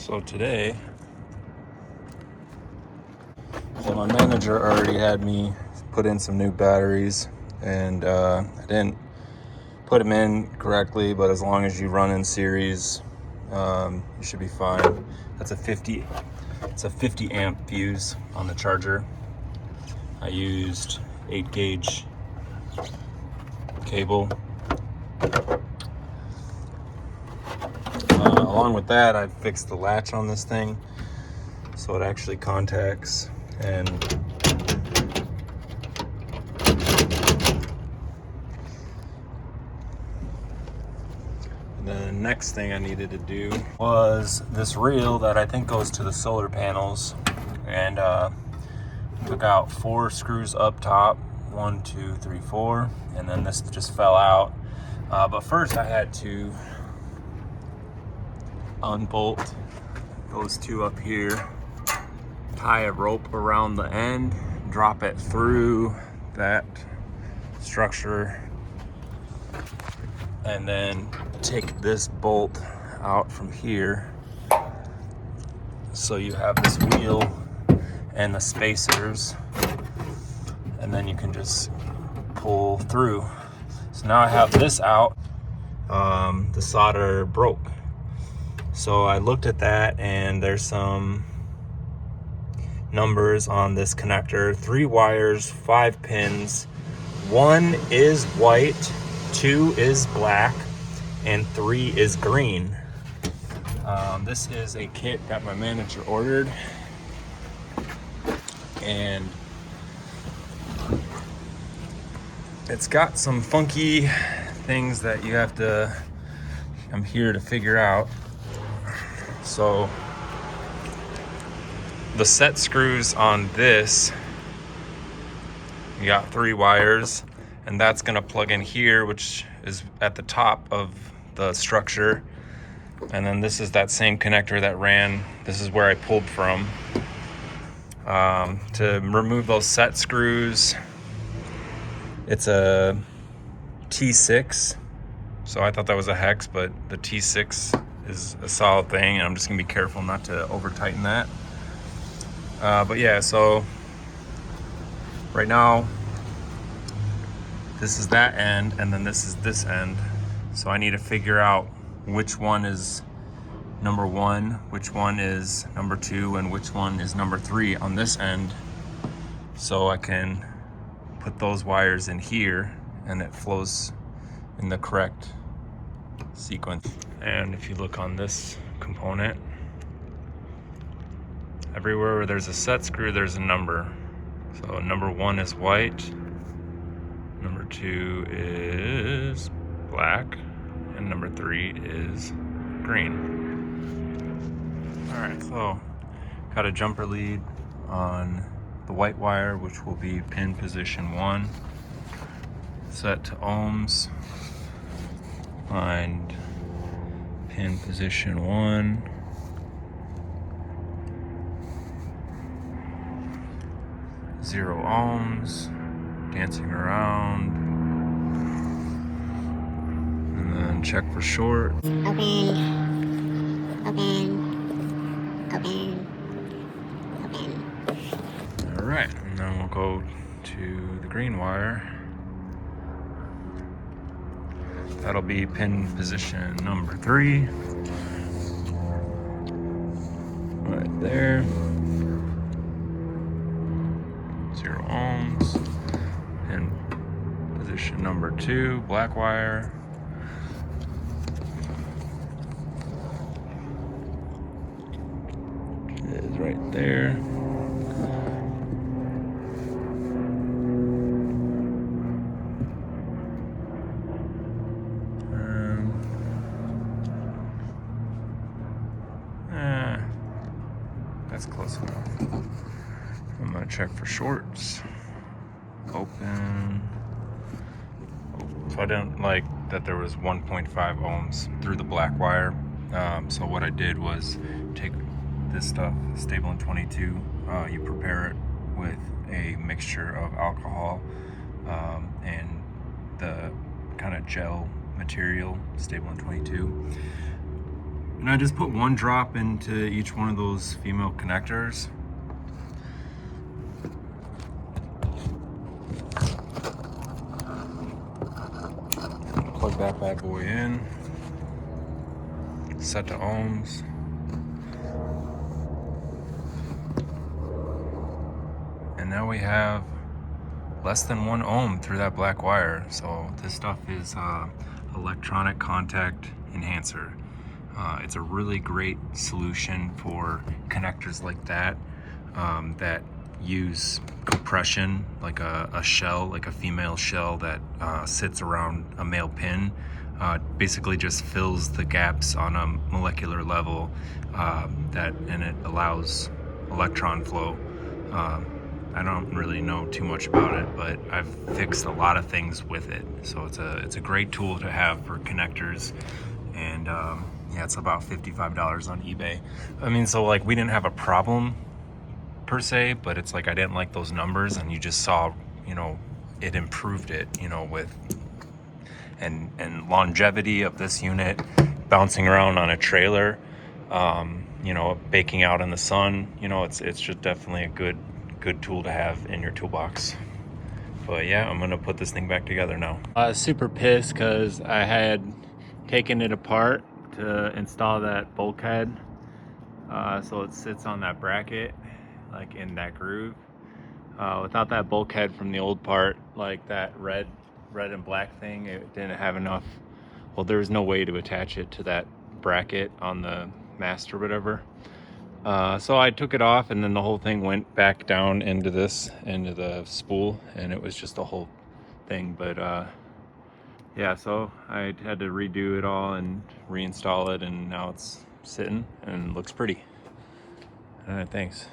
So today, my manager already had me put in some new batteries, and I didn't put them in correctly, but as long as you run in series, you should be fine. It's a 50 amp fuse on the charger. I used 8 gauge cable. Along with that, I fixed the latch on this thing so it actually contacts. And the next thing I needed to do was this reel that I think goes to the solar panels, and took out 4 screws up top, 1, 2, 3, 4, and then this just fell out. But first I had to unbolt those 2 up here, tie a rope around the end, drop it through that structure, and then take this bolt out from here so you have this wheel and the spacers, and then you can just pull through. So now I have this out. The solder broke, so I looked at that, and there's some numbers on this connector. 3 wires, 5 pins. 1 is white, 2 is black, and 3 is green. This is a kit that my manager ordered, and it's got some funky things that I'm here to figure out. So the set screws on this, you got 3 wires, and that's gonna plug in here, which is at the top of the structure. And then this is that same connector that ran. This is where I pulled from. To remove those set screws, it's a T6. So I thought that was a hex, but the T6 is a solid thing, and I'm just gonna be careful not to over tighten that. But yeah, so right now, this is that end, and then this is this end. So I need to figure out which one is number 1, which one is number 2, and which one is number 3 on this end, so I can put those wires in here and it flows in the correct sequence. And if you look on this component, everywhere where there's a set screw, there's a number. So number 1 is white, number 2 is black, and number 3 is green. All right, so got a jumper lead on the white wire, which will be pin position 1, set to ohms. Find pin position 1. Zero ohms, dancing around, and then check for short. Open, open, open, open. All right, and then we'll go to the green wire. That'll be pin position number 3, right there. 0 ohms. And position number 2, black wire. It is right there. That's close enough. I'm gonna check for shorts. Open. So I didn't like that there was 1.5 ohms through the black wire. So what I did was take this stuff, stable in 22. You prepare it with a mixture of alcohol and the kind of gel material, stable in 22. And I just put 1 drop into each one of those female connectors. Plug that bad boy in. Set to ohms. And now we have less than 1 ohm through that black wire. So this stuff is electronic contact enhancer. It's a really great solution for connectors like that that use compression, like a shell, like a female shell that sits around a male pin. Basically just fills the gaps on a molecular level and it allows electron flow. I don't really know too much about it, but I've fixed a lot of things with it. So it's a great tool to have for connectors. And yeah, it's about $55 on eBay. I mean, so like we didn't have a problem per se, but it's like I didn't like those numbers, and you just saw, you know, it improved it, you know, with and longevity of this unit bouncing around on a trailer, you know, baking out in the sun. You know, it's just definitely a good tool to have in your toolbox. But yeah, I'm gonna put this thing back together now. I was super pissed because I had taken it apart to install that bulkhead, so it sits on that bracket, like in that groove. Without that bulkhead from the old part, like that red and black thing, it didn't have enough. Well, there was no way to attach it to that bracket on the mast or whatever. So I took it off, and then the whole thing went back down into the spool, and it was just a whole thing. But yeah, so I had to redo it all and reinstall it, and now it's sitting and looks pretty. All right, thanks.